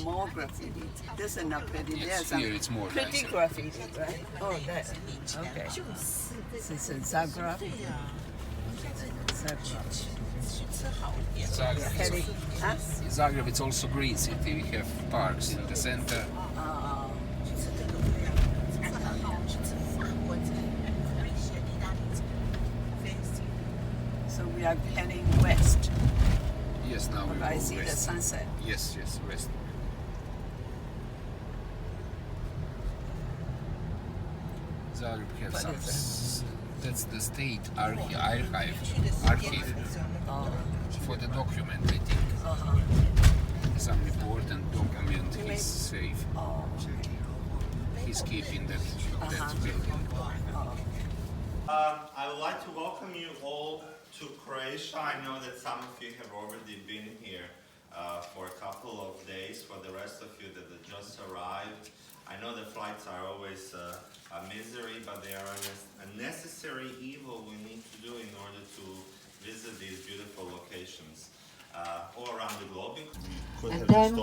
more graffiti. This is not pretty. Yes, There's here it's more pretty nicer. graffiti, right? Oh, that. Okay. This is in Zagreb. Zagreb, Heading, huh? in Zagreb it's also green city. We have parks in the center. So we are heading west. Yes, now we But go I see the west. sunset. Yes, west. Zagreb have What some. is That's the state archive for the document. I think some important document is safe. He's keeping that building. I would like to welcome you all to Croatia. I know that some of you have already been here for a couple of days. For the rest of you that have just arrived, I know the flights are always a misery, but they are a necessary evil we need to do in order to visit these beautiful locations all around the globe. And then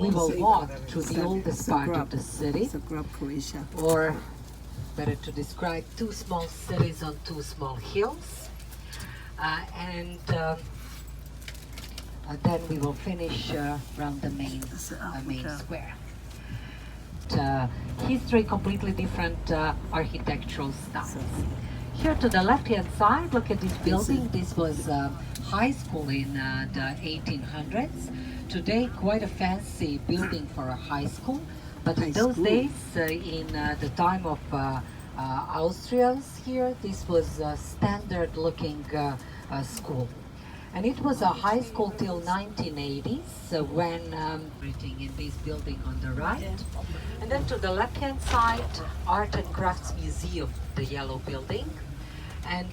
we will walk through the oldest part of the city, Zagreb, Croatia. or better to describe, two small cities on two small hills. And then we will finish around the main square. History, completely different architectural styles. Here to the left-hand side, look at this building. This was high school in the 1800s. Today, quite a fancy building for a high school. But in those days, in the time of Austrians here, this was a standard-looking school. And it was a high school till 1980s, when everything in this building on the right. And then to the left-hand side, Art and Crafts Museum, the yellow building. And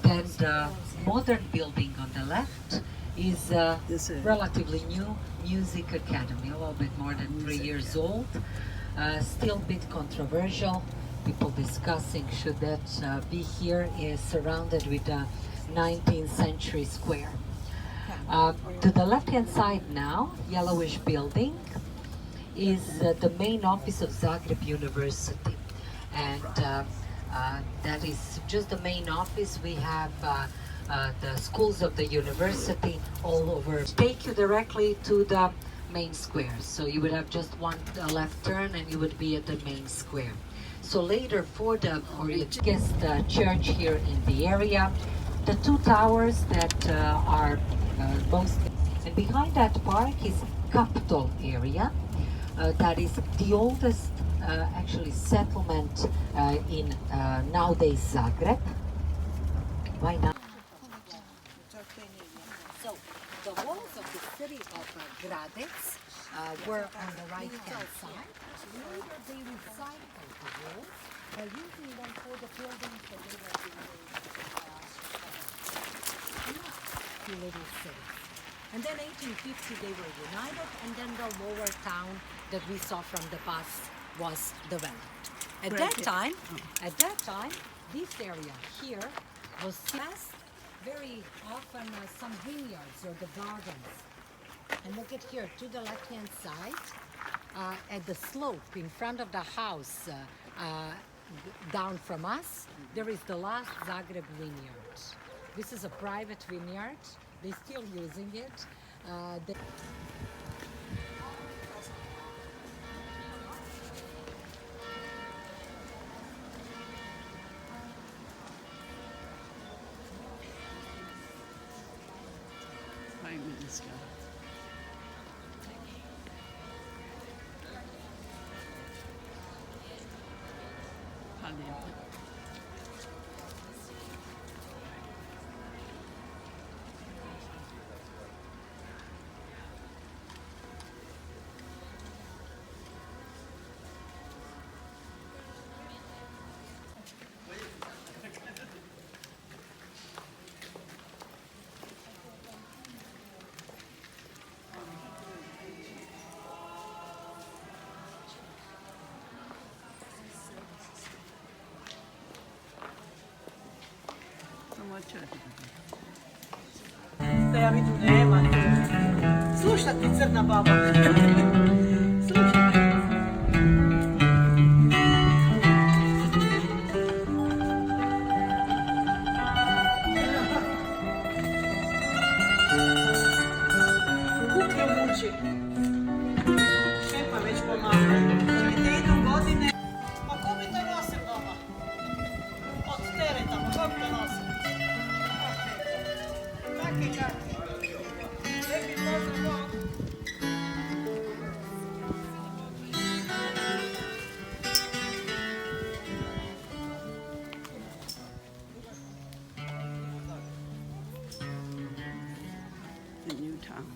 then the modern building on the left is relatively new Music Academy, a little bit more than 3 years old. Still a bit controversial. People discussing should that be here, is surrounded with a 19th century square. To the left-hand side now, yellowish building, is the main office of Zagreb University. And that is just the main office. We have the schools of the university all over. Take you directly to the main square. So you would have just one left turn and you would be at the main square. So later for the guest church here in the area, the two towers that are most, and behind that park is Capitol area. That is the oldest actually settlement in nowadays Zagreb. Why not? So the walls of the city of Gradec were on the right-hand side. Later they recycled the walls by using them for the buildings that they were two little cities. And then 1850 they were united, and then the lower town that we saw from the bus was developed. At that time, this area here was very often some vineyards or the gardens. And look at here, to the left-hand side, at the slope in front of the house, down from us, there is the last Zagreb vineyard. This is a private vineyard. They're still using it. Prime Minister. Ja vidim nema. Slušaj, Slušaj ti crna baba. Kuke muči. Šepa već pomaga. Da idu godine. Pa ko bi to nosim doma? Od tereta, pa ko bi to nosim? Kaki, kaki. Neki pozdrav. The new town.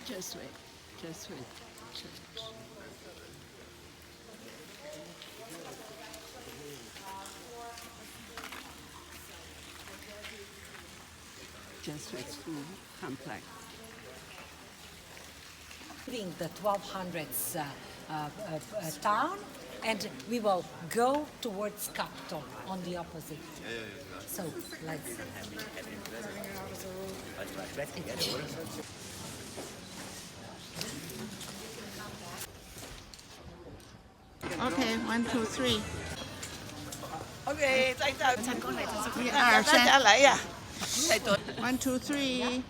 Just wait. Just wait. Just wait to complex. Leaving the 1200s town, and we will go towards capital on the opposite. So let's. Okay, 1, 2, 3. OK，再见。一二三，大家来呀。 1, 2, 3.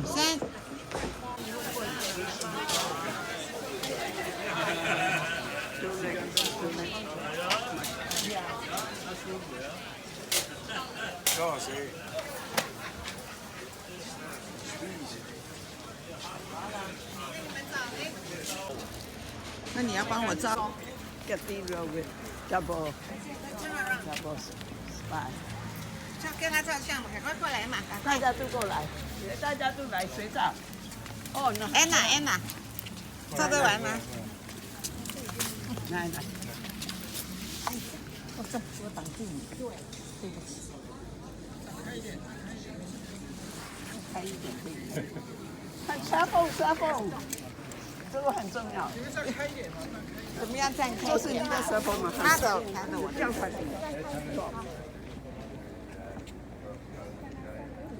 3。那你要帮我照。 Cathedral with double spine. 跟他照相，赶快过来嘛！大家都过来，大家都来谁照？哦，那 Anna， 照得完吗？来来，我挡住你，对不起。开一点可以。看沙缝，这个很重要。怎么样站开？这是你的沙缝吗？他的，我这样才行。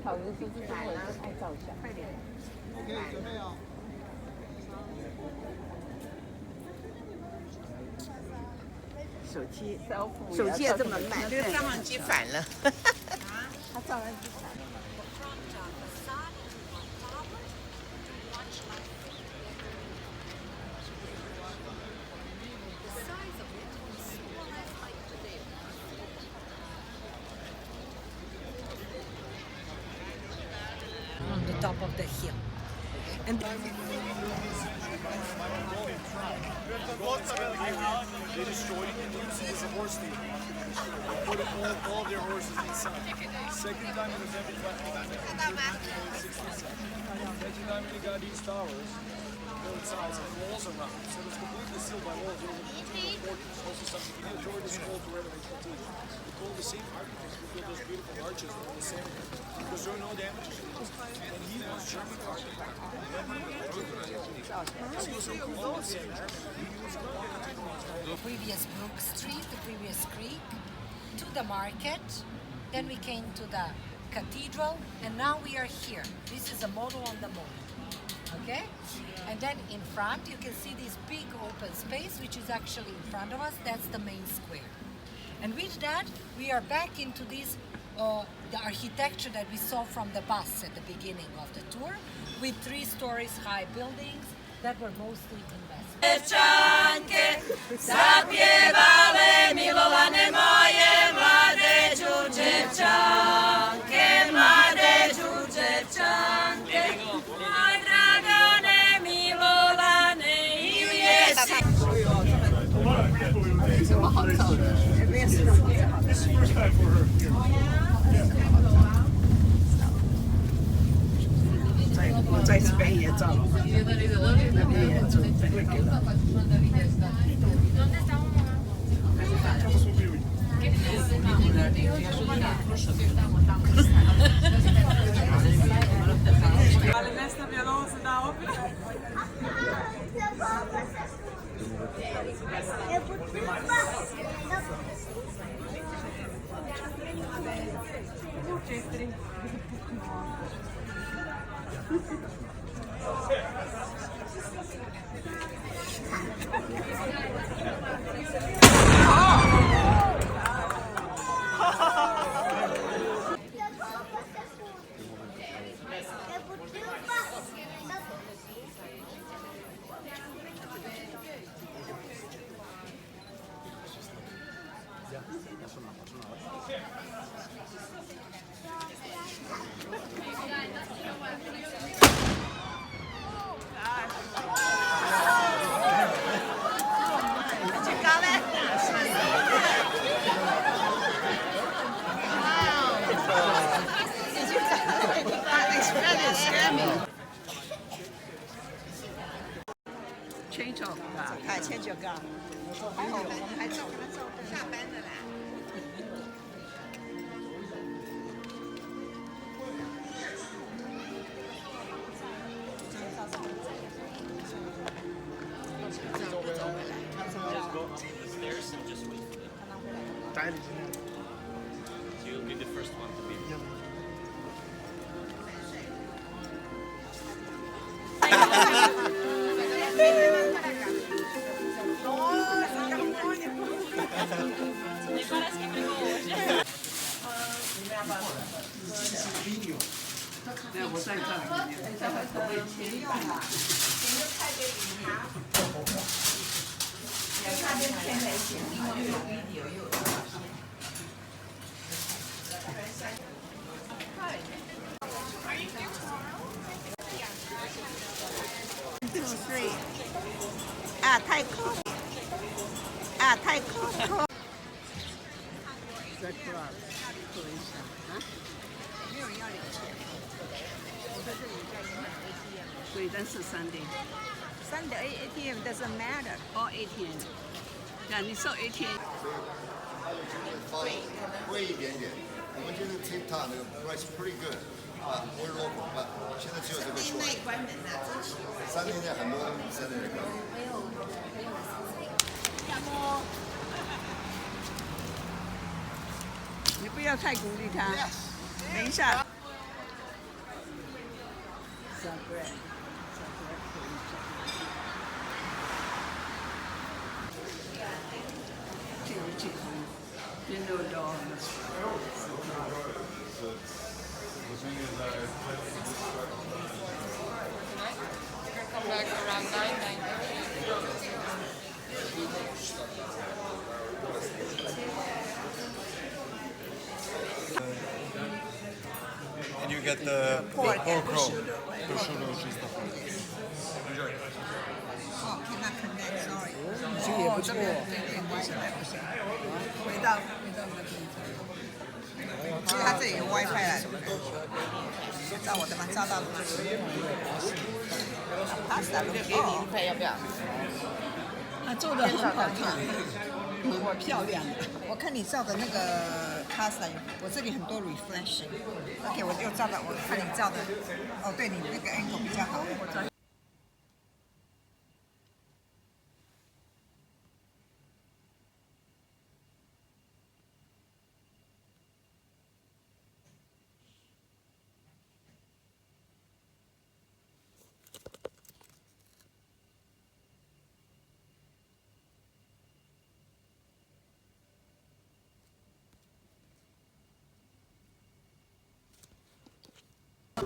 好人说是中国人爱照相。快点。OK， 准备哦。手机也这么慢，这个照相机反了。他照相机反。 On the top of the hill. And They destroyed it and used it as a horse stable. They put all their horses inside. Second time it was ever Second time they got these towers, both sides, and walls around. So it's completely sealed by walls. It's also something you need to scroll to renovate the team. We call the same architects who built those beautiful arches on the same because there are no damages. And he was German architect. the previous Brook Street, the previous creek, to the market. Then we came to the cathedral, and now we are here. This is a model on the moon. Okay? And then in front, you can see this big open space, which is actually in front of us. That's the main square. And with that, we are back into this the architecture that we saw from the bus at the beginning of the tour, with 3 stories high buildings that were mostly investment. Dziewczanki, zapiewamy milowane moje młode dziewczanki. First time for her here. 我在这边也照了，那边也照，在那个了。 Ali ne stavlja ovo se da opet. change of 哎，千九个，还好我们还走下班的啦。You'll be the first one to be. video，那我在这里面，这个可以切一半啦。那边天雷显，又有 video 又有照片。 2, 3，啊，太空，啊，太空。在 Prague 做一下啊，没有人要2000。我在这里在银行 ATM。所以但是Sunday Sunday ATM doesn't matter. all ATM，呀，你收ATM。贵一点点。我们觉得 TikTok 那个 price pretty good，啊，we're local，现在只有这个出来。关门了，真是。3年前很多真的那个。你不要太鼓励他。等一下。Come back around 9:30. And you get the pork roll, prosciutto чисто. Enjoy. Oh, cannot connect. Sorry. 这也不错。不行，不行。回到那边。其实它这里有 WiFi 来的。照我的吗？照到了吗？Pasta 给你配要不要？他做的很好看，很漂亮的。我看你照的那个 pasta， 我这里很多 reflection。OK， 我就照的，我看你照的。哦，对你那个 angle 比较好。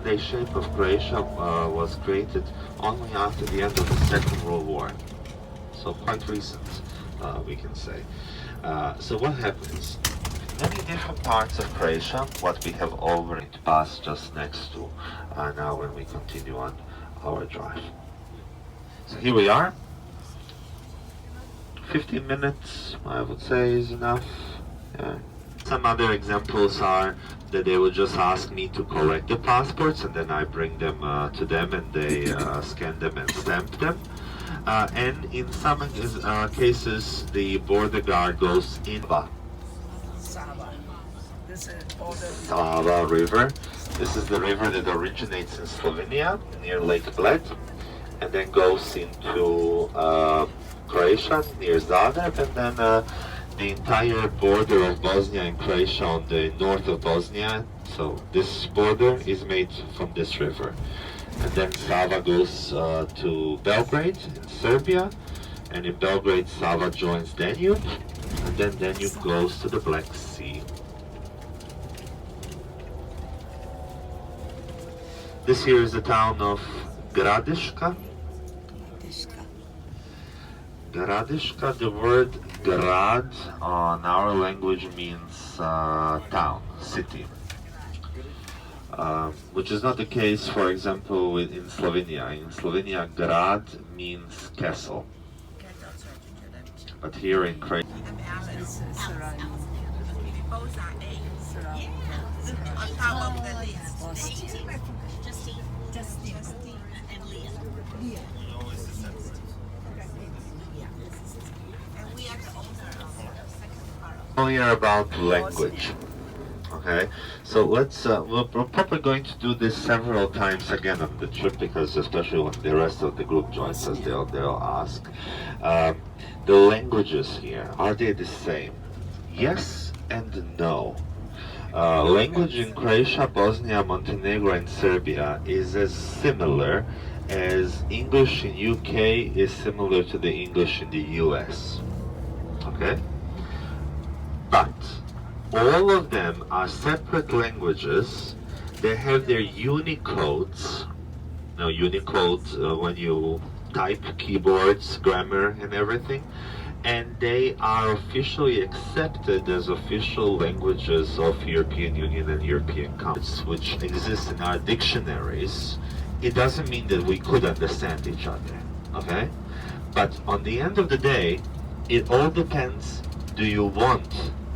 The shape of Croatia was created only after the end of the Second World War, so quite recent, we can say. So what happens? Many different parts of Croatia, what we have already passed just next to now when we continue on our drive. So here we are. 15 minutes, I would say, is enough. Some other examples are that they would just ask me to collect the passports, and then I bring them to them, and they scan them and stamp them. And in some cases, the border guard goes in Sava. This is border. Sava River. This is the river that originates in Slovenia, near Lake Bled, and then goes into Croatia, near Zagreb, and then the entire border of Bosnia and Croatia on the north of Bosnia. So this border is made from this river. And then Sava goes to Belgrade in Serbia, and in Belgrade Sava joins Danube, and then Danube goes to the Black Sea. This here is the town of Gradiška. Gradiška, the word grad on our language means town, city. Which is not the case, for example, in Slovenia. In Slovenia, grad means castle. But here in Croatia, only about language. Okay, so let's we're probably going to do this several times again on the trip, because especially when the rest of the group joins us, they'll ask. The languages here, are they the same? Yes and no. Language in Croatia, Bosnia, Montenegro and Serbia is as similar as English in UK is similar to the English in the US. Okay? But all of them are separate languages. They have their Unicodes. Now, Unicode, when you type, keyboards, grammar, and everything. And they are officially accepted as official languages of European Union and European countries, which exist in our dictionaries. It doesn't mean that we could understand each other, okay? But on the end of the day, it all depends, do you want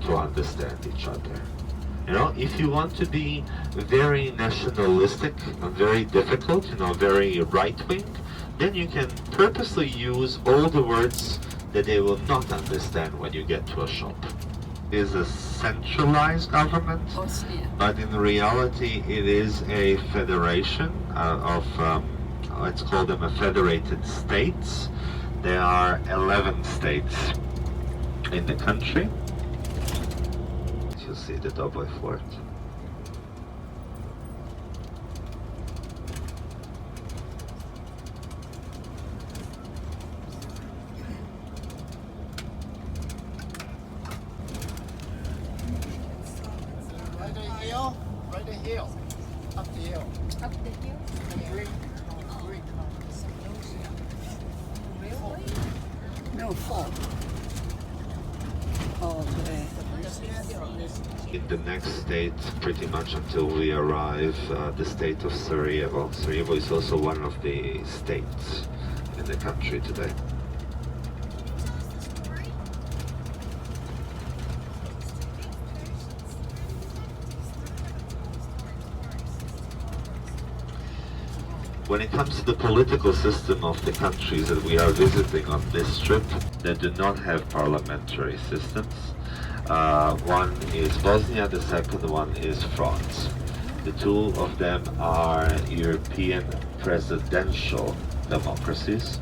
to understand each other? You know, if you want to be very nationalistic and very difficult, you know, very right-wing, then you can purposely use all the words that they will not understand when you get to a shop. It is a centralized government, but in reality it is a federation of, let's call them a federated states. There are 11 states in the country. You see the double fort. Right the hill. Up the hill. Up the hill? No, 4. Oh, okay. In the next state, pretty much until we arrive, the state of Sarajevo. Sarajevo is also one of the states in the country today. When it comes to the political system of the countries that we are visiting on this trip, they do not have parliamentary systems. One is Bosnia, the second one is France. The two of them are European presidential democracies,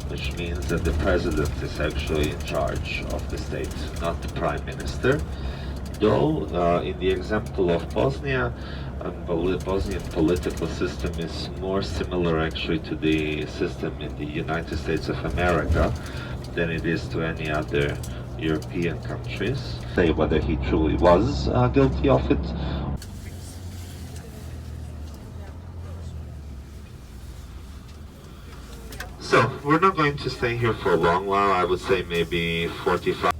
which means that the president is actually in charge of the state, not the prime minister. Though, in the example of Bosnia, the Bosnian political system is more similar actually to the system in the United States of America than it is to any other European countries. Say whether he truly was guilty of it. So, we're not going to stay here for a long while, I would say maybe 45.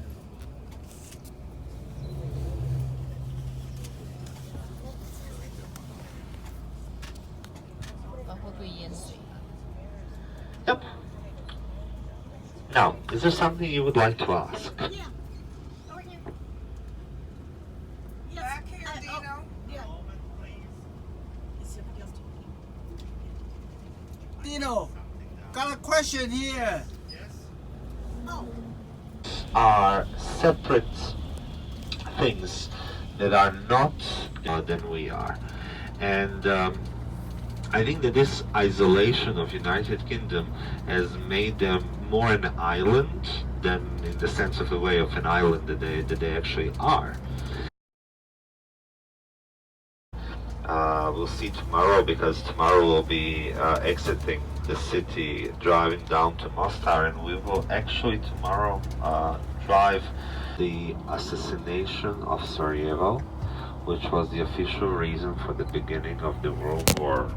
Yep. Now, is there something you would like to ask? Nino, got a question here. Are separate things that are not than we are, and I think that this isolation of United Kingdom has made them more an island than in the sense of a way of an island that they actually are. We'll see tomorrow, because tomorrow we'll be exiting the city, driving down to Mostar, and we will actually tomorrow drive the assassination of Sarajevo, which was the official reason for the beginning of the World War.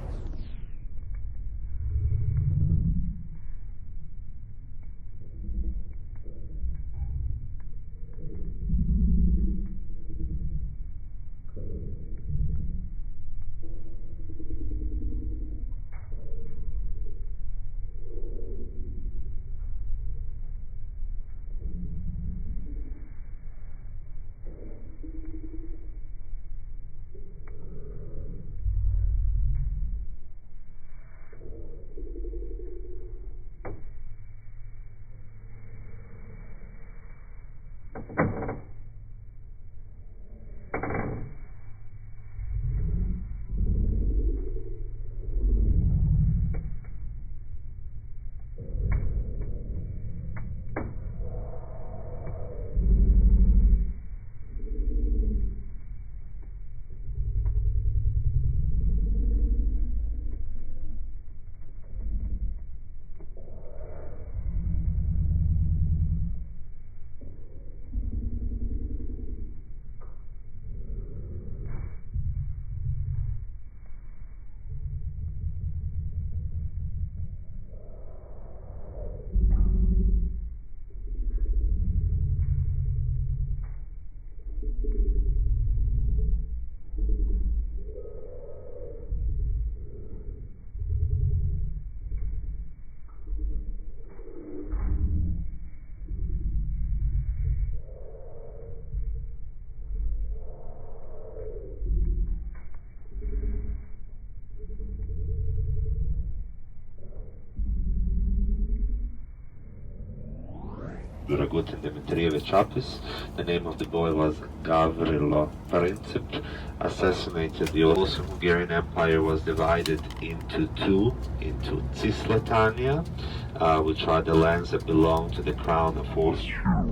Dragutin Dimitrievich Apis. The name of the boy was Gavrilo Princip. Assassinated. The Hungarian Empire was divided into two, into Cisleitania, which are the lands that belong to the Crown of Austria.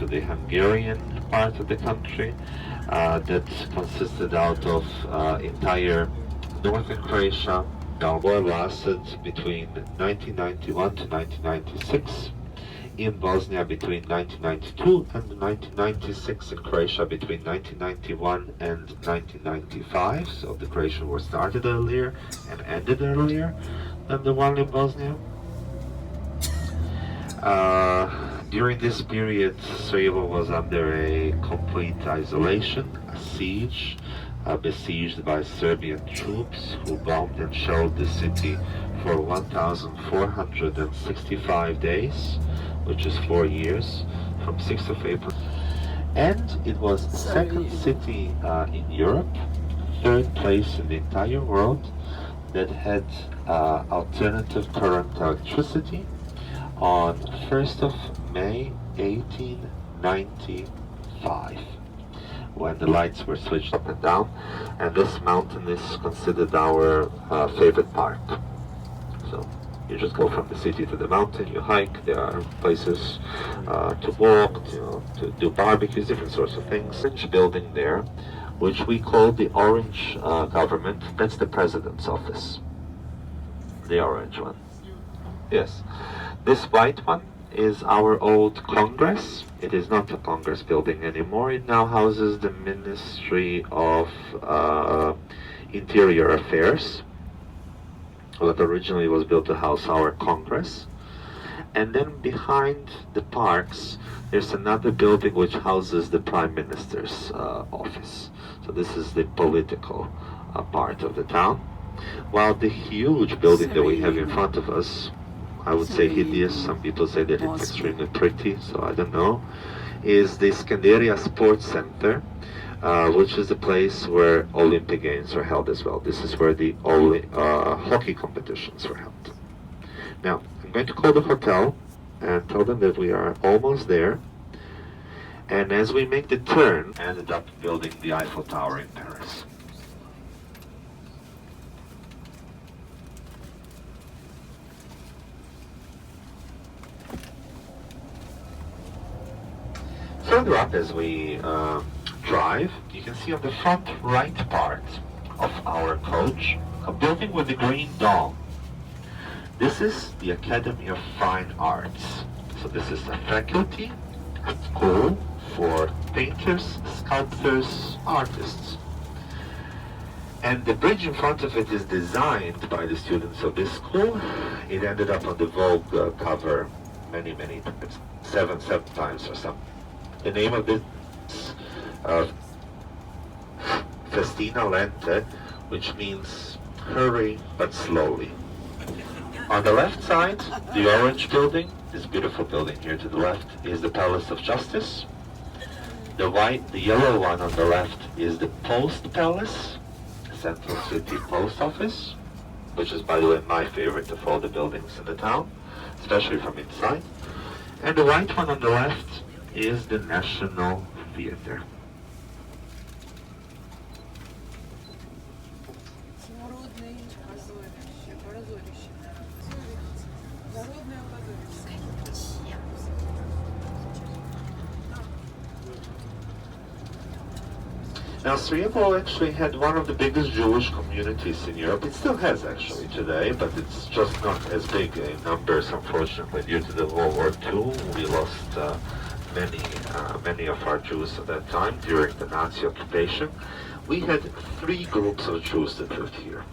the Hungarian part of the country that consisted out of entire northern Croatia. The war lasted between 1991 to 1996. In Bosnia between 1992 and 1996, in Croatia between 1991 and 1995. So the Croatian War started earlier and ended earlier than the one in Bosnia. During this period, Sarajevo was under a complete isolation, a siege, besieged by Serbian troops who bombed and shelled the city for 1,465 days, which is 4 years, from 6th of April. And it was the second city in Europe, third place in the entire world, that had alternative current electricity on 1st of May 1895, when the lights were switched up and down. And this mountain is considered our favorite park. So you just go from the city to the mountain, you hike, there are places to walk, to do barbecues, different sorts of things. Orange building there, which we call the Orange Government, that's the President's office. The orange one. Yes. This white one is our old Congress. It is not a Congress building anymore. It now houses the Ministry of Interior Affairs. What originally was built to house our Congress. And then behind the parks, there's another building which houses the Prime Minister's office. So this is the political part of the town. While the huge building that we have in front of us, I would say hideous, some people say that it's extremely pretty, so I don't know, is the Skanderia Sports Center, which is the place where Olympic Games are held as well. This is where the hockey competitions were held. Now, I'm going to call the hotel and tell them that we are almost there. And as we make the turn, ended up building the Eiffel Tower in Paris. Further up as we drive, you can see on the front right part of our coach a building with a green dome. This is the Academy of Fine Arts. So this is a faculty, a school for painters, sculptors, artists. And the bridge in front of it is designed by the students of this school. It ended up on the Vogue cover many times, seven times or something. The name of this Festina Lente, which means hurry but slowly. On the left side, the orange building, this beautiful building here to the left, is the Palace of Justice. The yellow one on the left is the Post Palace, Central City Post Office, which is, by the way, my favorite of all the buildings in the town, especially from inside. And the white one on the left is the National Theatre. Now, Sarajevo actually had one of the biggest Jewish communities in Europe. It still has actually today, but it's just not as big in numbers, unfortunately, due to the World War II. We lost many of our Jews at that time during the Nazi occupation. We had three groups of Jews that lived here,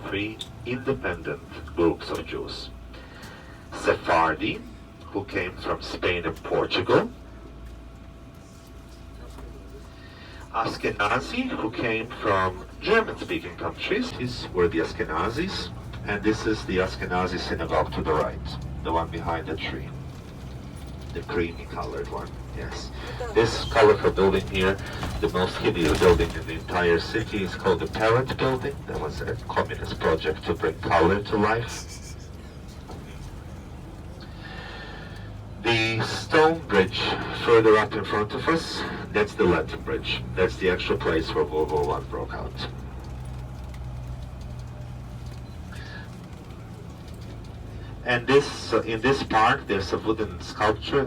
three independent groups of Jews. Sephardi, who came from Spain and Portugal. Ashkenazi, who came from German-speaking countries. These were the Ashkenazis, and this is the Ashkenazi synagogue to the right, the one behind the tree. The creamy colored one, yes. This colorful building here, the most hideous building in the entire city, is called the Parrot Building. That was a communist project to bring color to life. The stone bridge further up in front of us, that's the Latin Bridge. That's the actual place where World War I broke out. And in this park, there's a wooden sculpture,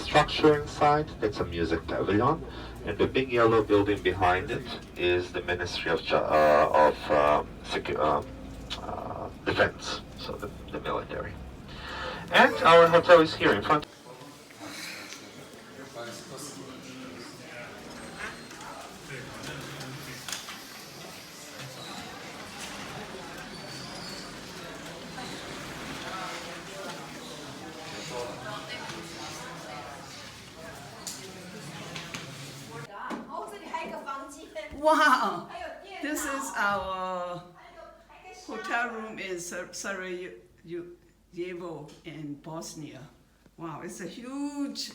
structure inside, that's a music pavilion. And the big yellow building behind it is the Ministry of Defense, so the military. And our hotel is here in front. Wow, this is our hotel room in Sarajevo in Bosnia. Wow, it's a huge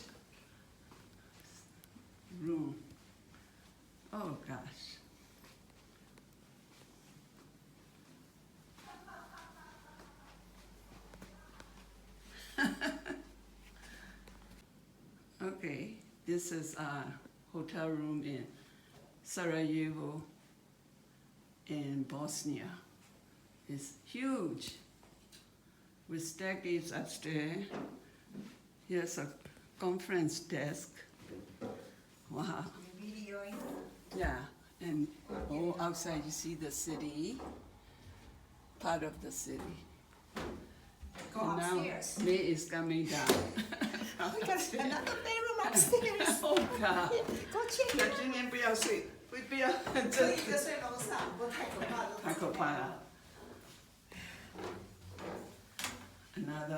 room. Oh gosh. Okay, this is a hotel room in Sarajevo in Bosnia. It's huge with staircase upstairs. Here's a conference desk. Wow. Yeah, and all outside you see the city, part of the city. Go and upstairs. Now May is coming down. We got another bedroom upstairs. Oh God. Go check 那 it 今天不要睡，不要， out。可以就睡楼上，不过太可怕了。太可怕了。Another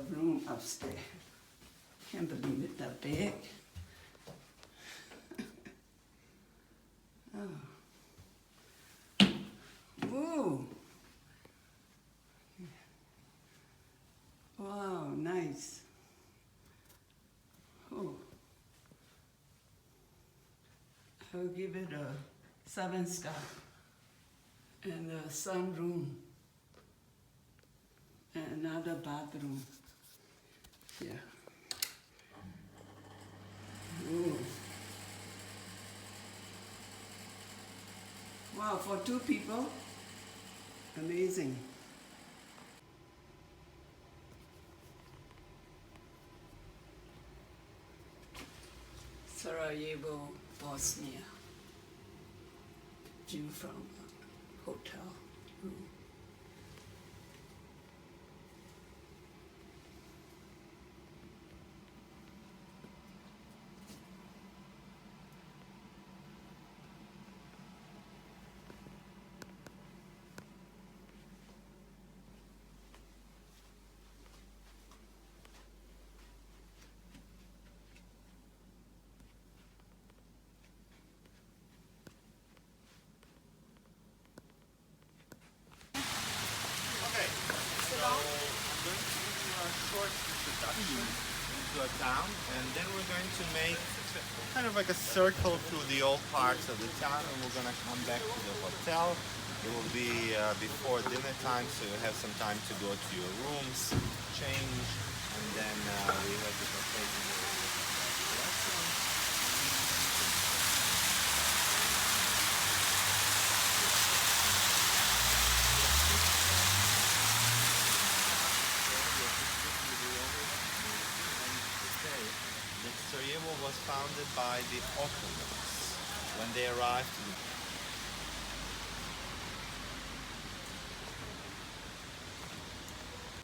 room upstairs. Can't believe it, that big. Oh. Ooh. Wow, nice. Oh. I'll give it a 7-star. And a sunroom. And another bathroom. Yeah. Ooh. Wow, for 2 people, amazing. Sarajevo, Bosnia. View from hotel room. Into a town, and then we're going to make kind of like a circle through the old parts of the town, and we're going to come back to the hotel. It will be before dinner time, so you have some time to go to your rooms, change, and then we have the occasion. Sarajevo was founded by the Ottomans when they arrived.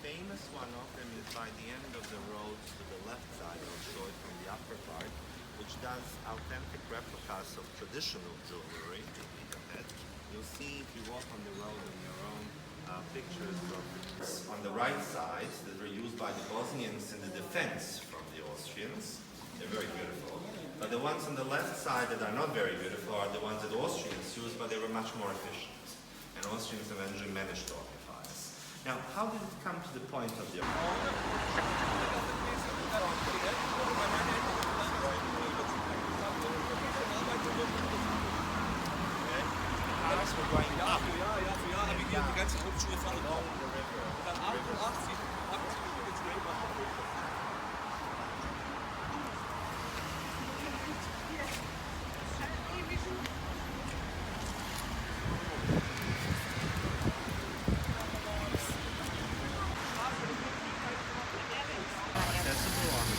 Famous one of them is by the end of the road to the left side. I'll show it from the upper part, which does authentic replicas of traditional jewelry. You'll see if you walk on the road on your own pictures of on the right side that were used by the Bosnians in the defense from the Austrians. They're very beautiful. But the ones on the left side that are not very beautiful are the ones that Austrians used, but they were much more efficient. And Austrians eventually managed to occupy us. Now, how did it come to the point of the... Cars were going up. Accessible on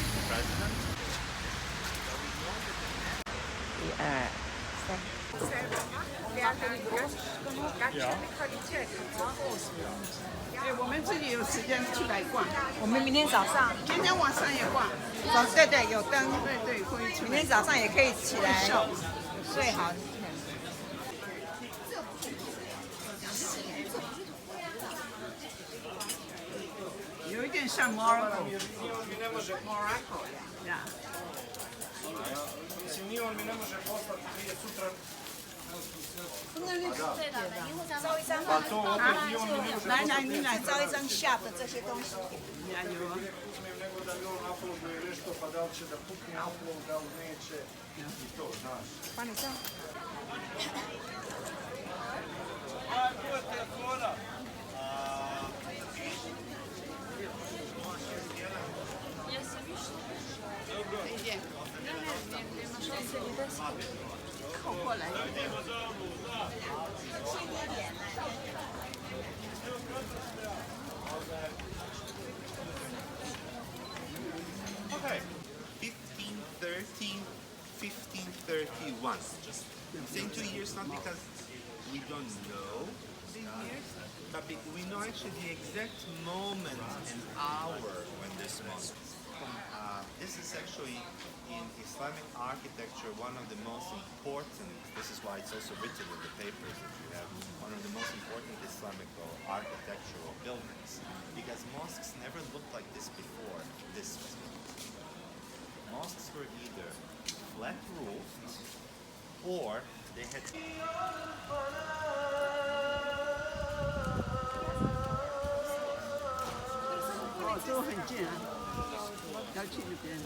对，我们自己有时间出来逛。我们明天早上，今天晚上也逛。对对，有灯，对对，可以出来。明天早上也可以起来睡好。有一点像 Morocco。Ja. Mislim, ni on mi ne može poslati prije sutra. Pa to opet ni on mi ne može poslati. 你来照一张下的这些东西。 Ja, jo. Nego da li on uploaduje nešto, pa da li će da pukne upload, da li neće. I to, znaš. 帮你照。Tu je telefona. Okay. 1513, 1531. Just I'm saying 2 years, not because we don't know the years, but we know actually the exact moment and hour when this mosque. This is actually in Islamic architecture one of the most important. This is why it's also written in the papers that you have. One of the most important Islamic architectural buildings, because mosques never looked like this before. This was built. Mosques were either flat roofed or they had. Oh, 这个很近啊，要去那边。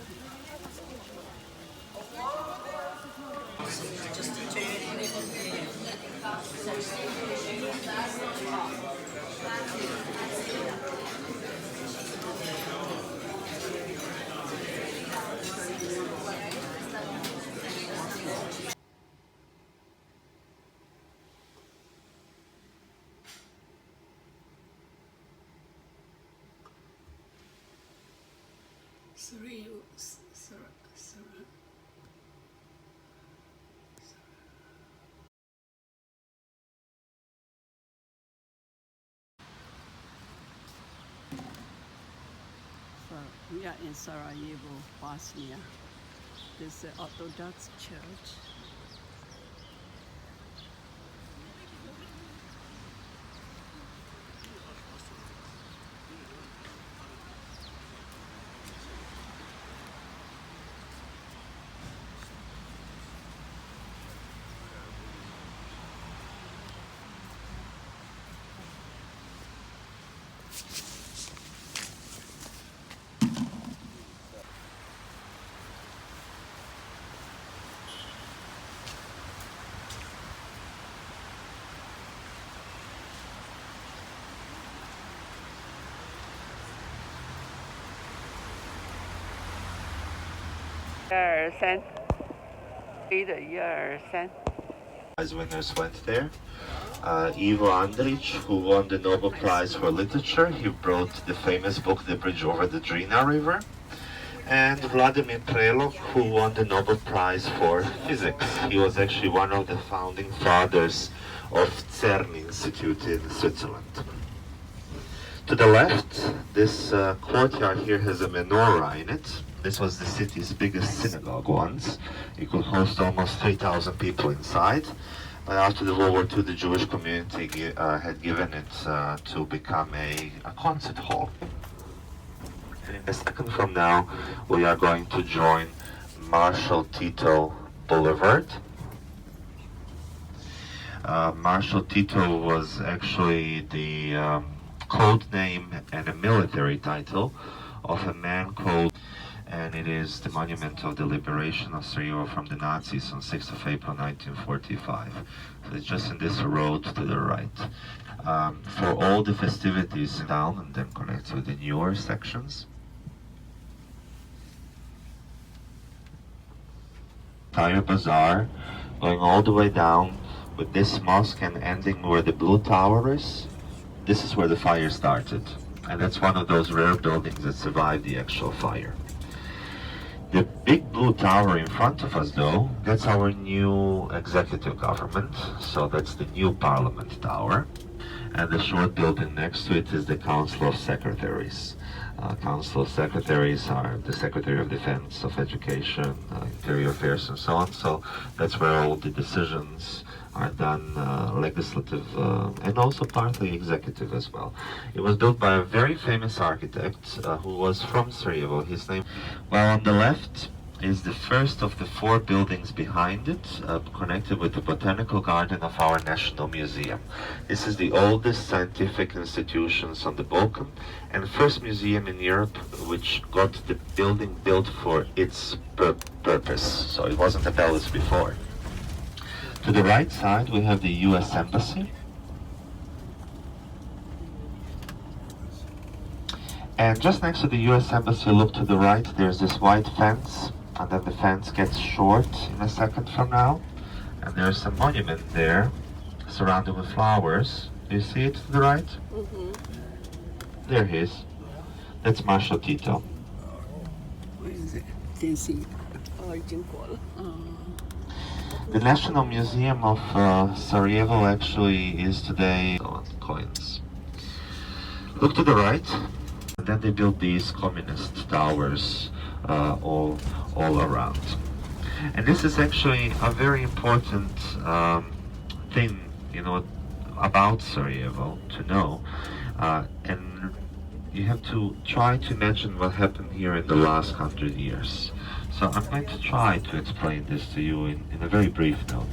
We are in Sarajevo, Bosnia. This is the Orthodox Church. Prize winners went there. Ivo Andrić, who won the Nobel Prize for Literature, he wrote the famous book The Bridge Over the Drina River. And Vladimir Prelog, who won the Nobel Prize for Physics. He was actually one of the founding fathers of CERN Institute in Switzerland. To the left, this courtyard here has a menorah in it. This was the city's biggest synagogue once. It could host almost 3,000 people inside. But after the World War II, the Jewish community had given it to become a concert hall. And in a second from now, we are going to join Marshal Tito Boulevard. Marshal Tito was actually the code name and a military title of a man called, and it is the monument of the liberation of Sarajevo from the Nazis on 6th of April 1945. So it's just in this road to the right. For all the festivities down and then connects with the newer sections. Entire bazaar going all the way down with this mosque and ending where the blue tower is. This is where the fire started, and that's one of those rare buildings that survived the actual fire. The big blue tower in front of us, though, that's our new executive government, so that's the new Parliament Tower. And the short building next to it is the Council of Secretaries. Council of Secretaries are the Secretary of Defense, of Education, Interior Affairs, and so on. So that's where all the decisions are done, legislative and also partly executive as well. It was built by a very famous architect who was from Sarajevo. His name, well, on the left is the first of the 4 buildings behind it, connected with the botanical garden of our National Museum. This is the oldest scientific institutions on the Balkan and first museum in Europe which got the building built for its purpose. So it wasn't a palace before. To the right side we have the US Embassy. And just next to the US Embassy, look to the right, there's this white fence, and then the fence gets short in a second from now. And there's a monument there, surrounded with flowers. Do you see it to the right? Mm-hmm. There he is. That's Marshal Tito. Where is it? Can't see it. Oh, I can call. The National Museum of Sarajevo actually is today on coins. Look to the right. And then they built these communist towers all around. And this is actually a very important thing, you know, about Sarajevo to know. And you have to try to imagine what happened here in the last 100 years. So I'm going to try to explain this to you in a very brief note.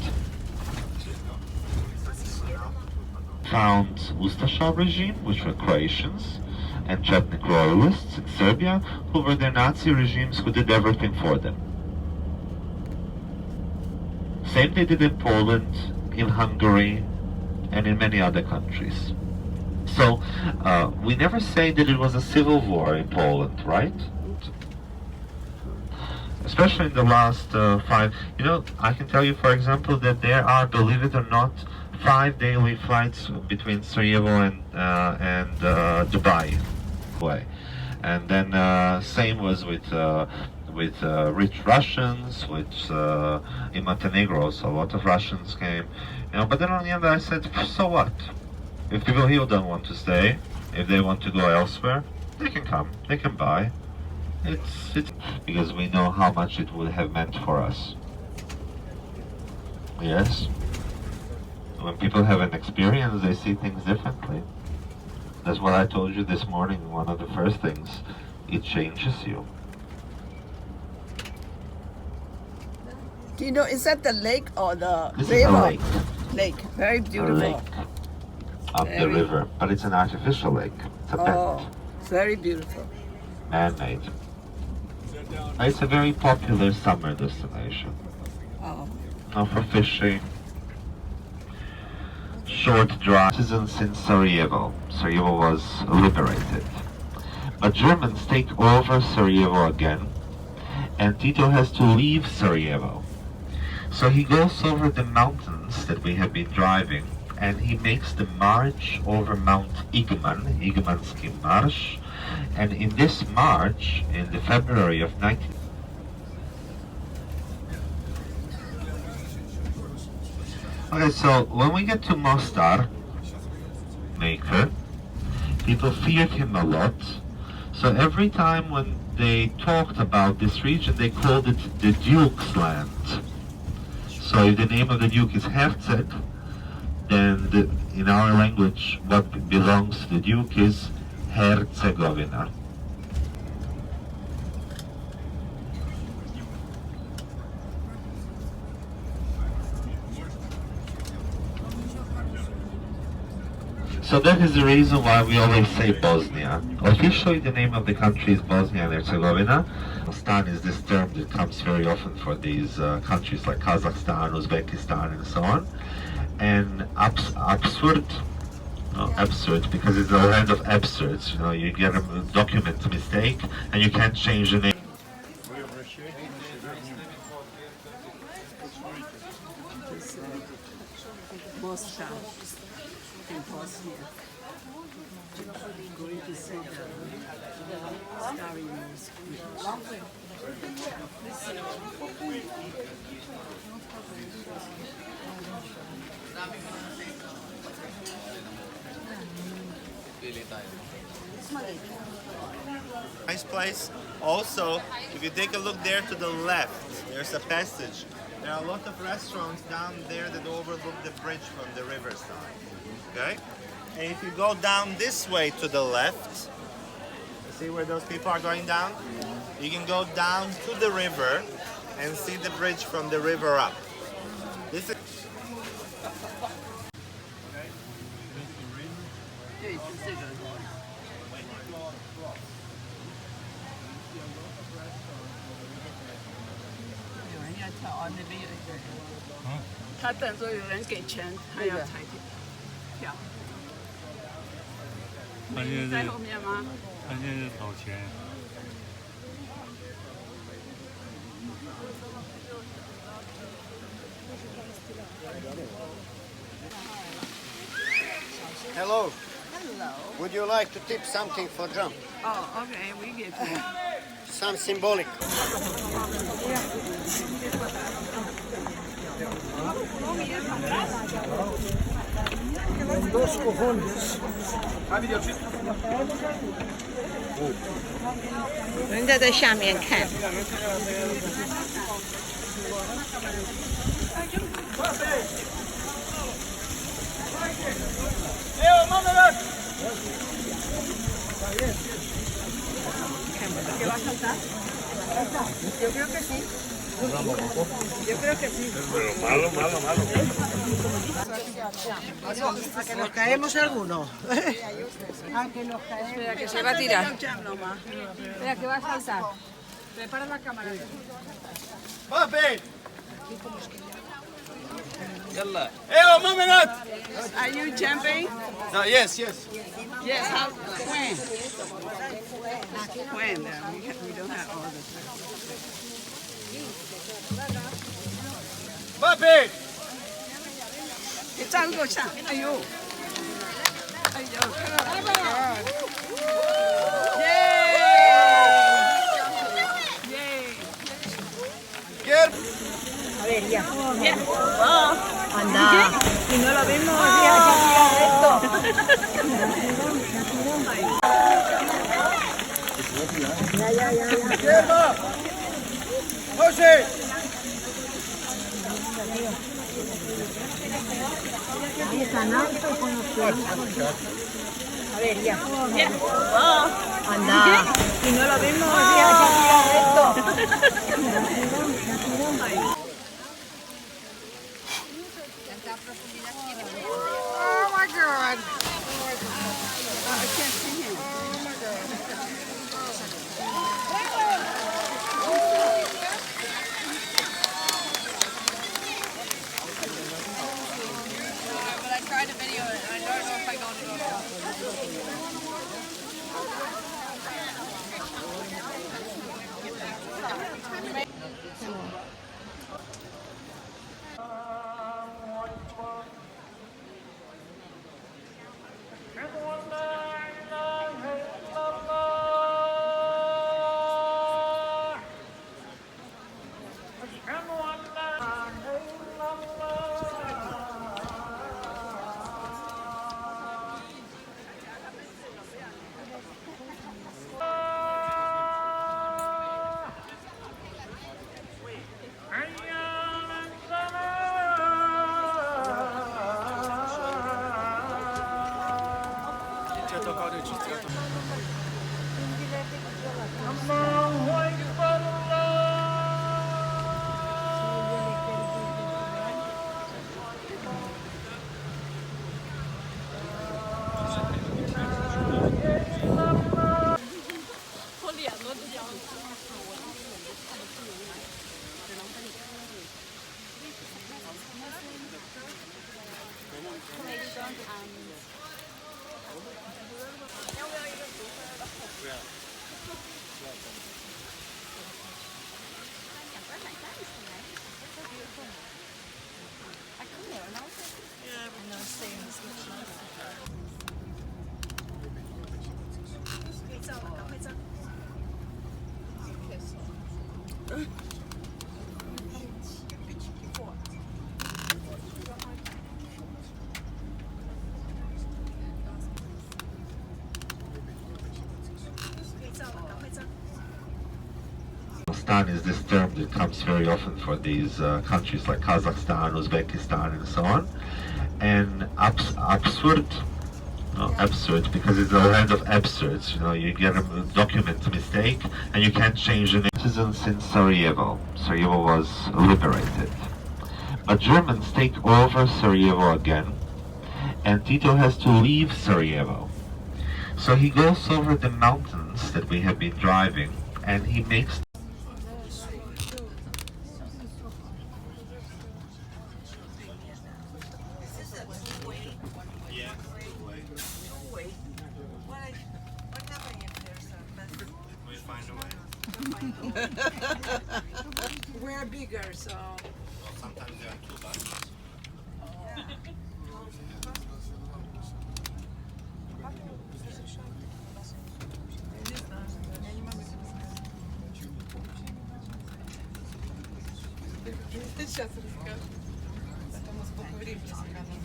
Found Ustaša regime, which were Croatians, and Chetnik royalists in Serbia, who were their Nazi regimes who did everything for them. Same they did in Poland, in Hungary, and in many other countries. So, we never say that it was a civil war in Poland, right? Especially in the last 5, you know, I can tell you, for example, that there are, believe it or not, 5 daily flights between Sarajevo and Dubai. And then same was with rich Russians, which in Montenegro, so a lot of Russians came. You know, but then on the end I said, so what? If people here don't want to stay, if they want to go elsewhere, they can come, they can buy. It's because we know how much it would have meant for us. Yes. When people have an experience, they see things differently. That's what I told you this morning, one of the first things. It changes you. Do you know, is that the lake or the This river? is a lake. Lake, very beautiful. A lake up the river, but it's an artificial lake. It's a pet. Very beautiful. Man-made. It's a very popular summer destination. For fishing, short drive. Citizens in Sarajevo. Sarajevo was liberated. But Germans take over Sarajevo again, and Tito has to leave Sarajevo. So he goes over the mountains that we have been driving, and he makes the march over Mount Igman, Igmanski March. And in this march, in the February of 19... Okay, so when we get to Mostar, Maker, people feared him a lot. So every time when they talked about this region, they called it the Duke's land. So if the name of the Duke is Herzeg, then in our language, what belongs to the Duke is Herzegovina. So that is the reason why we always say Bosnia. Officially the name of the country is Bosnia and Herzegovina. Stan is this term that comes very often for these countries like Kazakhstan, Uzbekistan and so on. And absurd because it's a land of absurds. You know, you get a document mistake and you can't change the name. Mostar in Bosnia. Going to see the starry Nice place. Also, if you take a look there to the left, there's a passage. There are a lot of restaurants down there that overlook the bridge from the riverside. Okay? And if you go down this way to the left, you see where those people are going down? You can go down to the river and see the bridge from the river up. This is他等着有人给钱，还要踩票。你在后面吗？他现在是讨钱。Hello. Hello. Would you like to tip something for jump? Oh, okay, we get Some symbolic. Dos cojones. 人家在下面看。¿Qué va a saltar? Yo creo que sí. Yo creo que sí. Pero malo. ¿A que nos caemos alguno? A que nos caemos. Espera, que se va a tirar. Espera, que va a saltar. Prepara la cámara. Papi! يلا. Hey, moment! Are you jumping? No, yes. Yes, how? When? When? We don't have all the time. Papi! 你站够上，哎呦，哎呦，看到了，耶！ A ver, ya. Oh, Anda. Si no lo vemos, ya esto. ¡Izquierda! ¡José! Ahí está, ¿no? A ver, ya. Oh, Anda. Si no lo vemos, ya esto. Oh my God. I can't see him. Oh my God. But I tried to video it, and I don't know if I got it or not. Kazakhstan is this term that comes very often for these countries like Kazakhstan, Uzbekistan, and so on. And absurd, no, absurd, because it's a land of absurds. You know, you get a document mistake and you can't change the name. Citizens in Sarajevo. Sarajevo was liberated. But Germans take over Sarajevo again, and Tito has to leave Sarajevo. So he goes over the mountains that we have been driving, and he makes We're bigger, so. Well, sometimes there are two buses. Сейчас расскажу. Потому сколько времени сэкономим.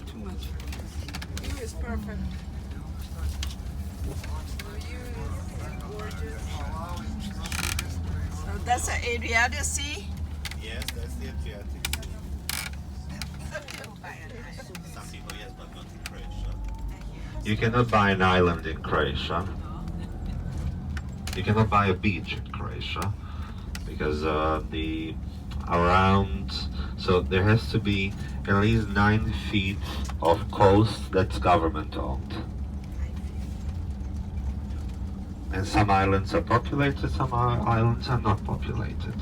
Too much. View is perfect. View is gorgeous. So that's the Adriatic Sea? Yes, that's the Adriatic Sea. Some people, yes, but not in Croatia. You cannot buy an island in Croatia. You cannot buy a beach in Croatia because so there has to be at least 9 feet of coast that's government owned. And some islands are populated, some islands are not populated.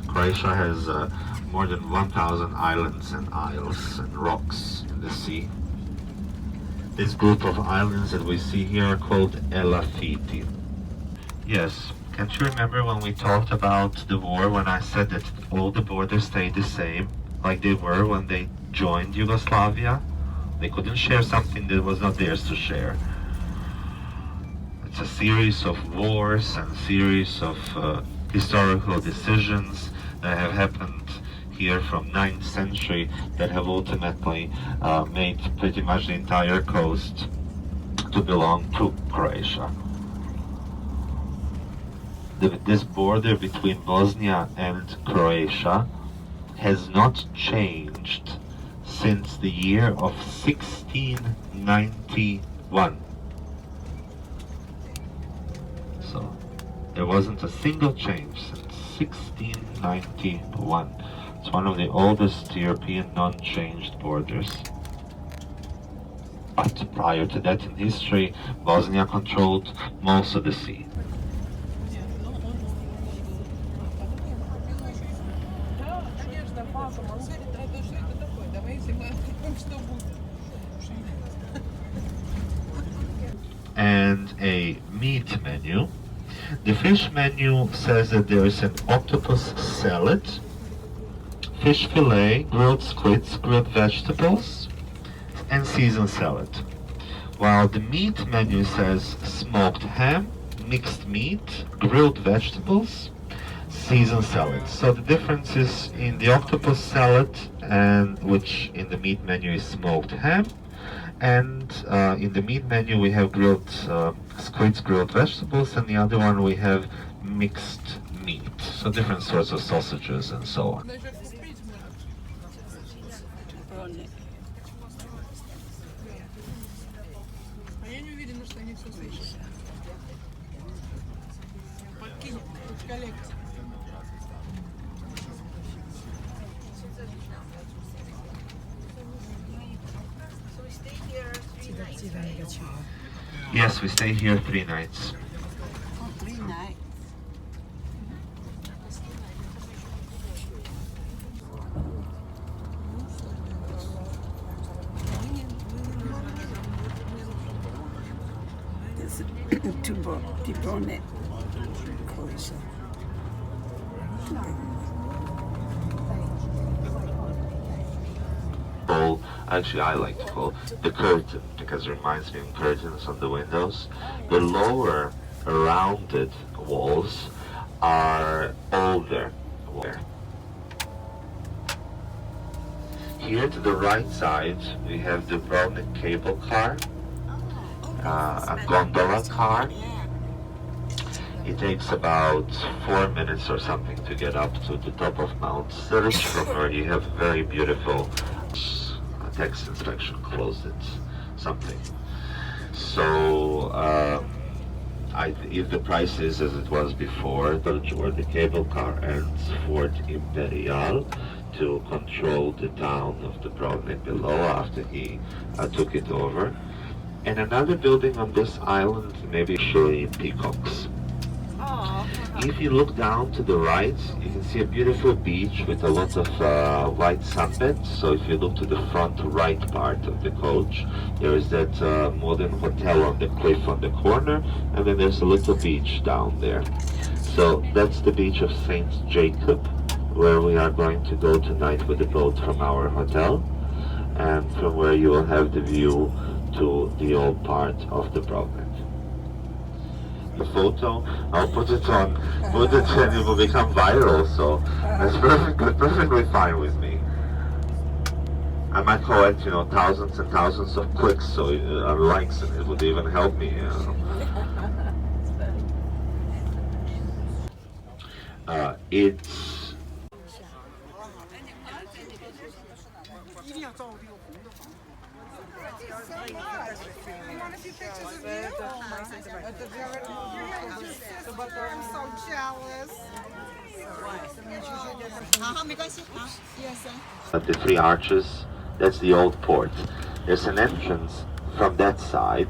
Croatia has more than 1,000 islands and isles and rocks in the sea. This group of islands that we see here are called Elafiti. Yes, can't you remember when we talked about the war, when I said that all the borders stayed the same, like they were when they joined Yugoslavia? They couldn't share something that was not theirs to share. It's a series of wars and series of historical decisions that have happened here from 9th century that have ultimately made pretty much the entire coast to belong to Croatia. This border between Bosnia and Croatia has not changed since the year of 1691. So there wasn't a single change since 1691. It's one of the oldest European non-changed borders. But prior to that in history, Bosnia controlled most of the sea. And a meat menu. The fish menu says that there is an octopus salad, fish fillet, grilled squids, grilled vegetables, and seasoned salad. While the meat menu says smoked ham, mixed meat, grilled vegetables, seasoned salad. So the difference is in the octopus salad, and which in the meat menu is smoked ham, and in the meat menu we have grilled squids, grilled vegetables, and the other one we have mixed meat. So different sorts of sausages and so on. Yes, we stay here 3 nights. Oh, 3 nights. This is Tibonet, Croatia. Actually I like to call the curtain, because it reminds me of curtains on the windows. The lower rounded walls are older. Here to the right side, we have the Dubrovnik cable car, a gondola car. It takes about 4 minutes or something to get up to the top of Mount Silic, from where you have very beautiful tax inspection closed it, something. So if the price is as it was before, where the cable car ends, Fort Imperial, to control the town of Dubrovnik below after he took it over. And another building on this island, maybe showing peacocks. If you look down to the right, you can see a beautiful beach with a lot of white sunbeds. So if you look to the front right part of the coach, there is that modern hotel on the cliff on the corner, and then there's a little beach down there. So that's the beach of Saint Jacob, where we are going to go tonight with the boat from our hotel, and from where you will have the view to the old part of the Dubrovnik. The photo, I'll put it on, and it will become viral, so that's perfectly fine with me. I might collect, thousands and thousands of clicks, so likes, and it would even help me, it's I'm so jealous. the three arches, that's the old port. There's an entrance from that side,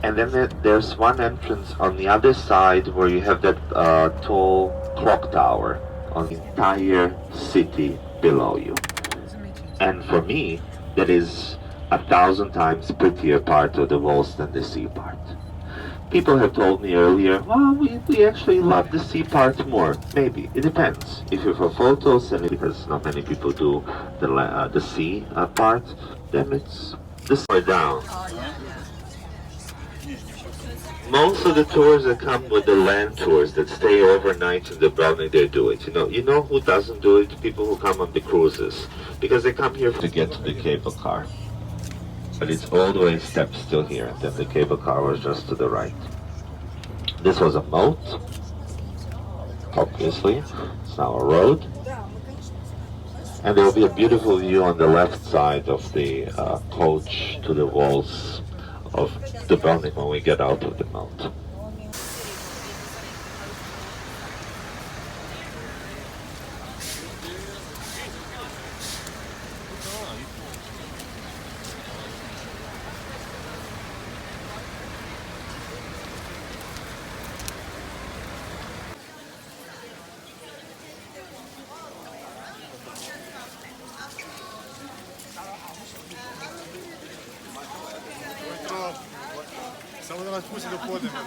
and then there's one entrance on the other side where you have that tall clock tower on the entire city below you. And for me, that is 1,000 times prettier part of the walls than the sea part. People have told me earlier, well, we actually love the sea part more. Maybe, it depends. If you're for photos, and because not many people do the sea part, then it's this way down. Most of the tours that come with the land tours that stay overnight in Dubrovnik, they do it. You know who doesn't do it? People who come on the cruises, because they come here to get to the cable car. But it's all the way steps still here, and then the cable car was just to the right. This was a moat, obviously. It's now a road. And there will be a beautiful view on the left side of the coach to the walls of Dubrovnik when we get out of the moat. Samo da nas pusti do podneva.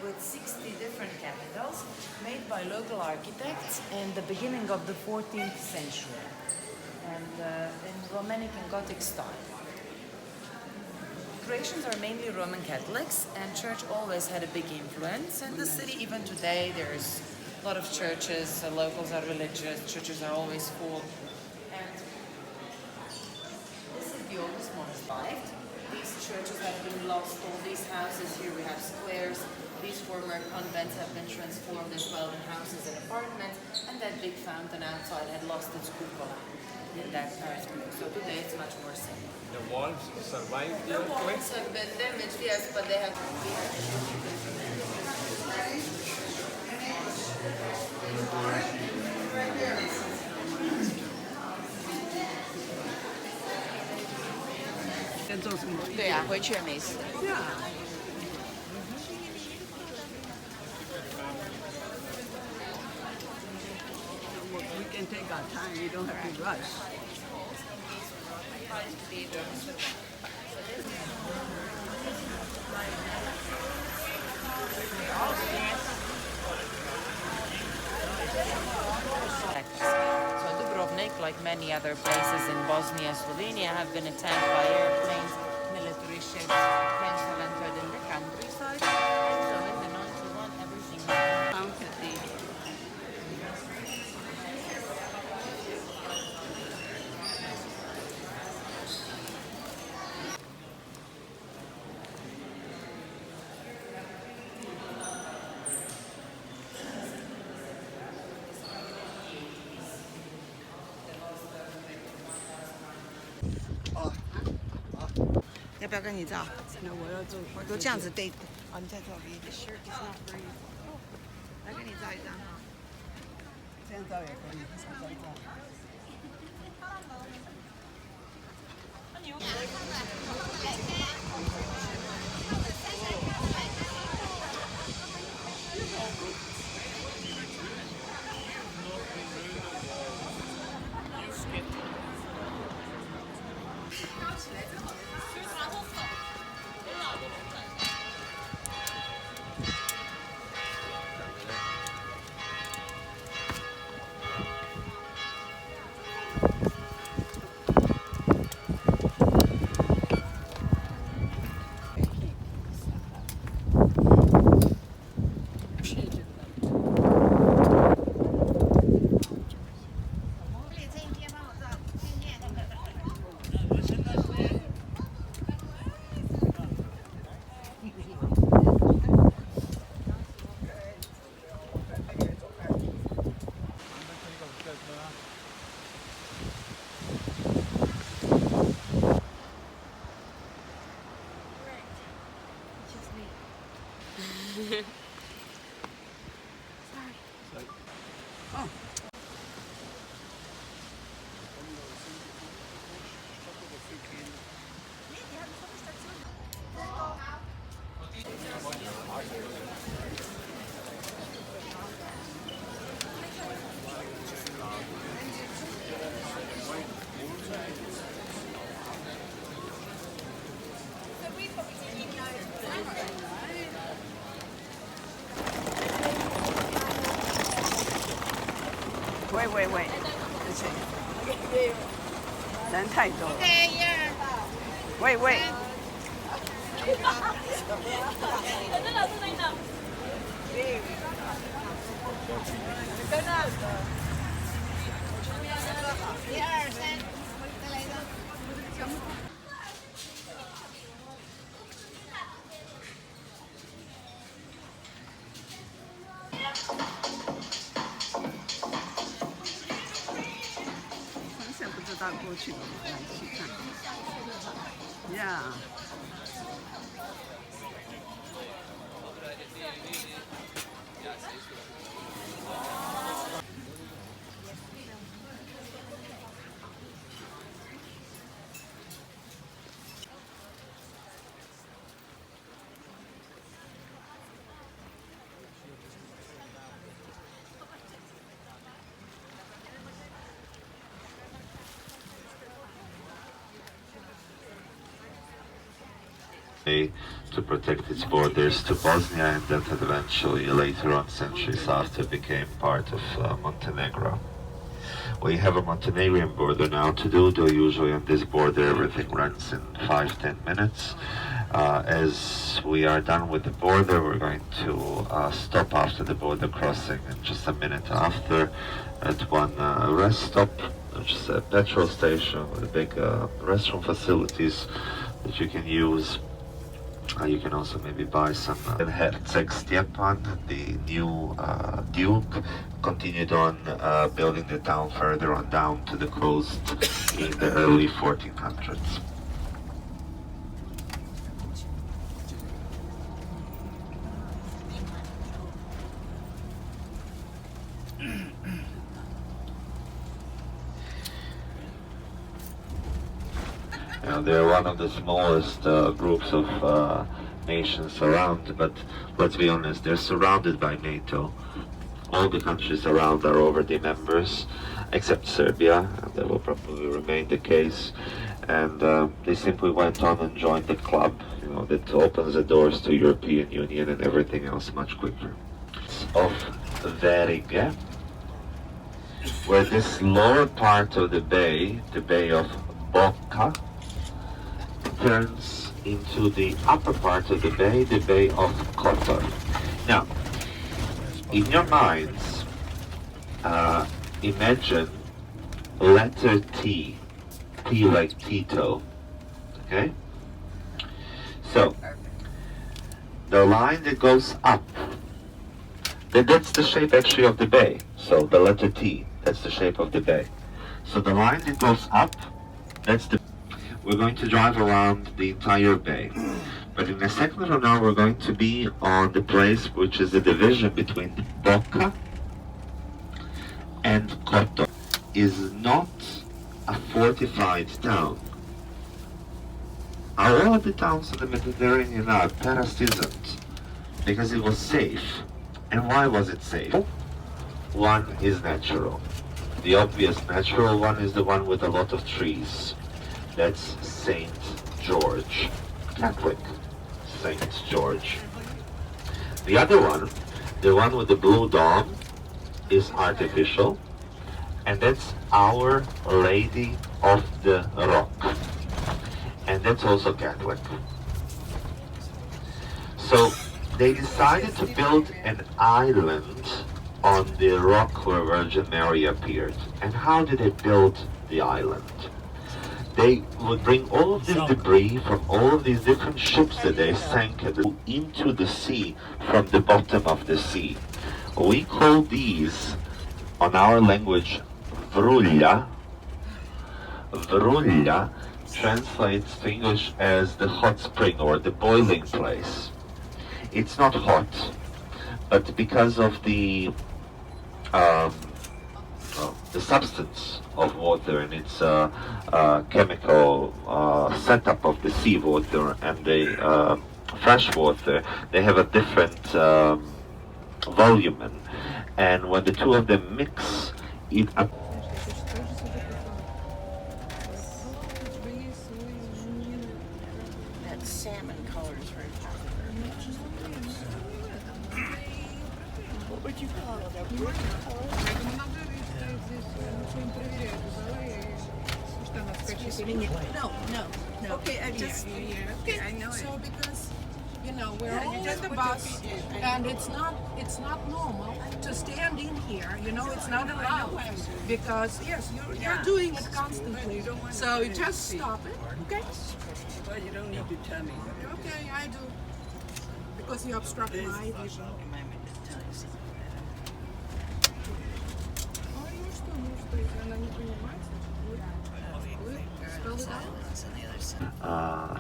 With 60 different capitals made by local architects in the beginning of the 14th century, and in Romantic and Gothic style. Croatians are mainly Roman Catholics, and church always had a big influence. In the city, even today, there's a lot of churches. Locals are religious. Churches are always full. And this is the oldest one survived. These churches have been lost. All these houses here, we have squares. These former convents have been transformed as well in houses and apartments. And that big fountain outside had lost its cupola in that earthquake. So today it's much more simple. The walls survived the earthquake? The walls have been damaged, yes, but they have对啊，回去也没事。 We can take our time. You don't have to rush. So Dubrovnik, like many other places in Bosnia, Slovenia, have been attacked by airplanes, military ships. Planes have entered in the country. 要不要跟你照？那我要做，我都这样子对。哦，你在这边。来跟你照一张哈。这样照也可以，照一照。喂，而且人太多了。喂。不知道过去的来去看呀。To protect its borders to Bosnia, and that eventually later on, centuries after, became part of Montenegro. We have a Montenegrin border now to do, though usually on this border everything runs in 5-10 minutes. As we are done with the border, we're going to stop after the border crossing in just a minute after at one rest stop, which is a petrol station with big restroom facilities that you can use. You can also maybe buy some. Herceg Stjepan, the new Duke, continued on building the town further on down to the coast in the early 1400s. They're one of the smallest groups of nations around, but let's be honest, they're surrounded by NATO. All the countries around are already members, except Serbia, and that will probably remain the case. And they simply went on and joined the club, that opens the doors to European Union and everything else much quicker. Of Verige, where this lower part of the bay of Boka, turns into the upper part of the bay of Kotor. Now, in your minds, imagine letter T like Tito, okay? So, the line that goes up, that's the shape actually of the bay. So the letter T, that's the shape of the bay. So the line that goes up, that's the we're going to drive around the entire bay. But in a second from now, we're going to be on the place which is the division between Boca and Kotor. Is not a fortified town. All the towns in the Mediterranean are, Paris isn't, because it was safe. And why was it safe? One is natural. The obvious natural one is the one with a lot of trees. That's Saint George, Catholic Saint George. The other one, the one with the blue dome, is artificial, and that's Our Lady of the Rock, and that's also Catholic. So they decided to build an island on the rock where Virgin Mary appeared. And how did they build the island? They would bring all of this debris from all of these different ships that they sank into the sea from the bottom of the sea. We call these, on our language, vrulja. Vrulja translates to English as the hot spring or the boiling place. It's not hot, but because of the substance of water and its chemical setup of the seawater and the fresh water, they have a different volume, and when the two of them mix, it That salmon color is very popular. What would you call it? A brick color? No. Okay, I just. Okay, I know it. So because, you know, we're all in the bus, and it's not normal to stand in here. You know, it's not allowed because yes, you're doing it constantly. So you just stop it, okay? Well, you don't need to tell me. Okay, I do because you obstruct my vision.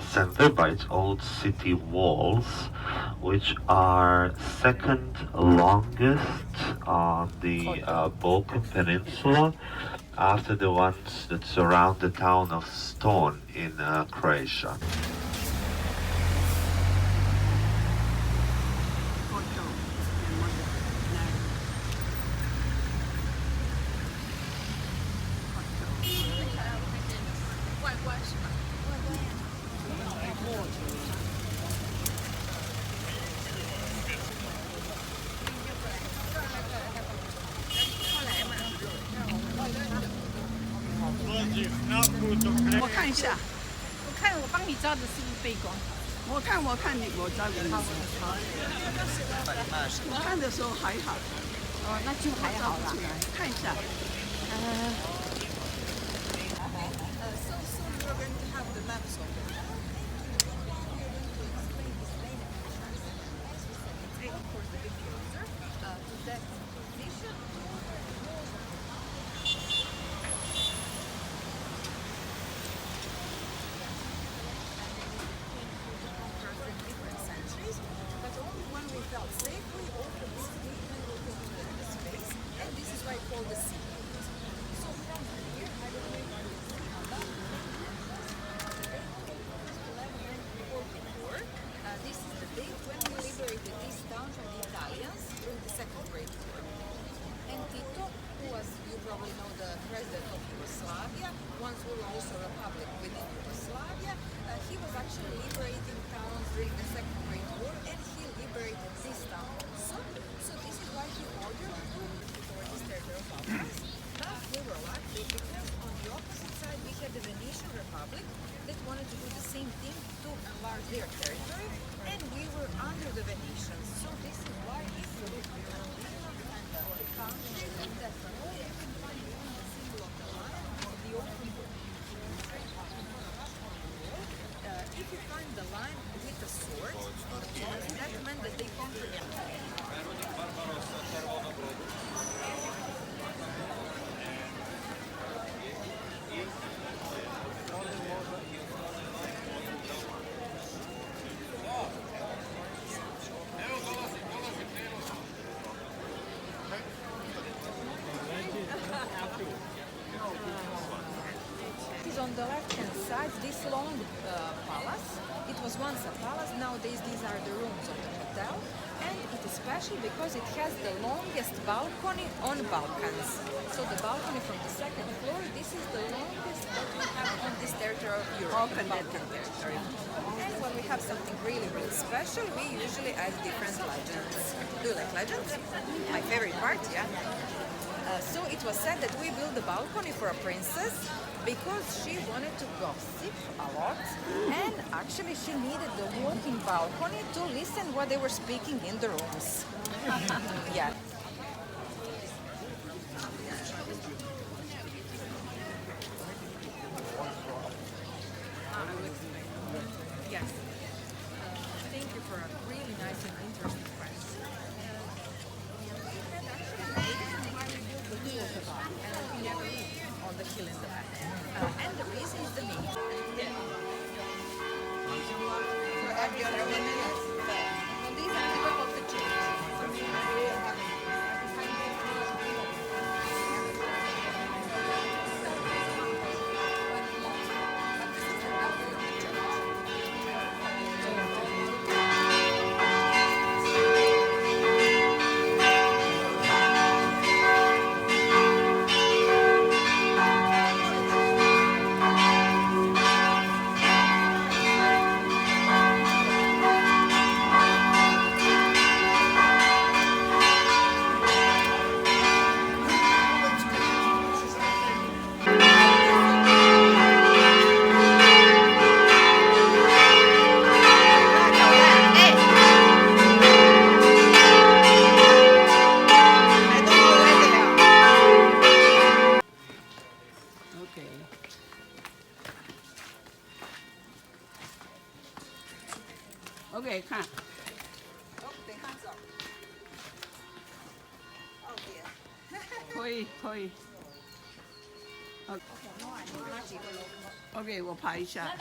Center by its old city walls, which are second longest on the Balkan Peninsula after the ones that surround the town of Stone in Croatia.我看一下，我帮你照的是不是背光？我看你，我照给你。我看的时候还好。哦，那就还好啦。看一下。Their territory, and we were under the Venetians. So this is why if you look at the country, definitely you can find even the symbol of the lion or the open book. If you find the lion with a sword, that meant that they conquered it. besides this long palace, it was once a palace. Nowadays, these are the rooms of the hotel, and it is special because it has the longest balcony on Balkans. So the balcony from the second floor, this is the longest that we have on this territory of Europe, the Balkan territory. And when we have something really, really special, we usually add different legends. Do you like legends? My favorite part, yeah. So it was said that we built the balcony for a princess because she wanted to gossip a lot, and actually she needed the walking balcony to listen what they were speaking in the rooms. Yeah. Yes. Thank you for a really nice and interesting question. On the hill in the back. And the reason is the meat. These are people of the OK， 看。可以可以。OK， 我拍一下。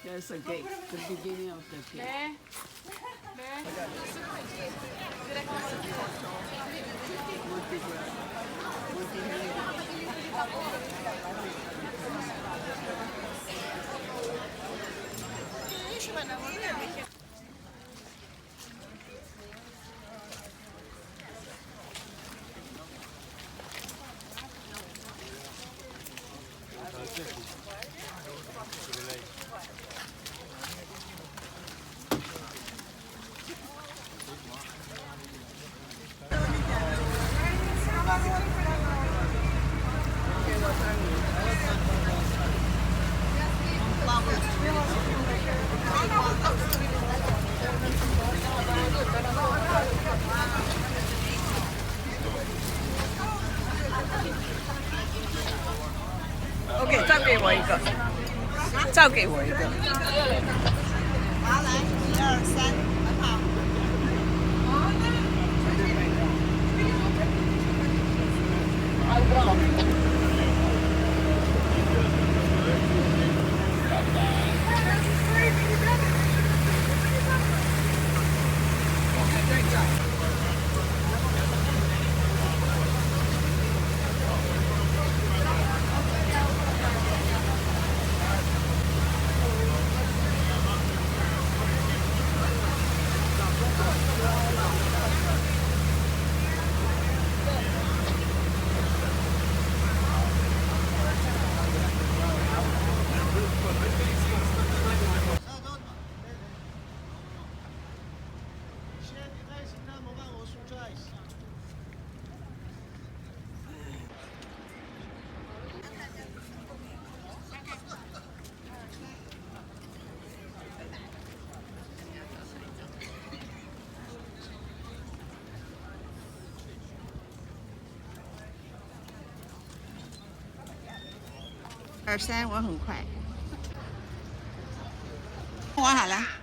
There's a gate, the beginning of the gate. OK， 再给我一个，再给我一个。好，来，1、2、3，很好。2、3，我很快。玩好了。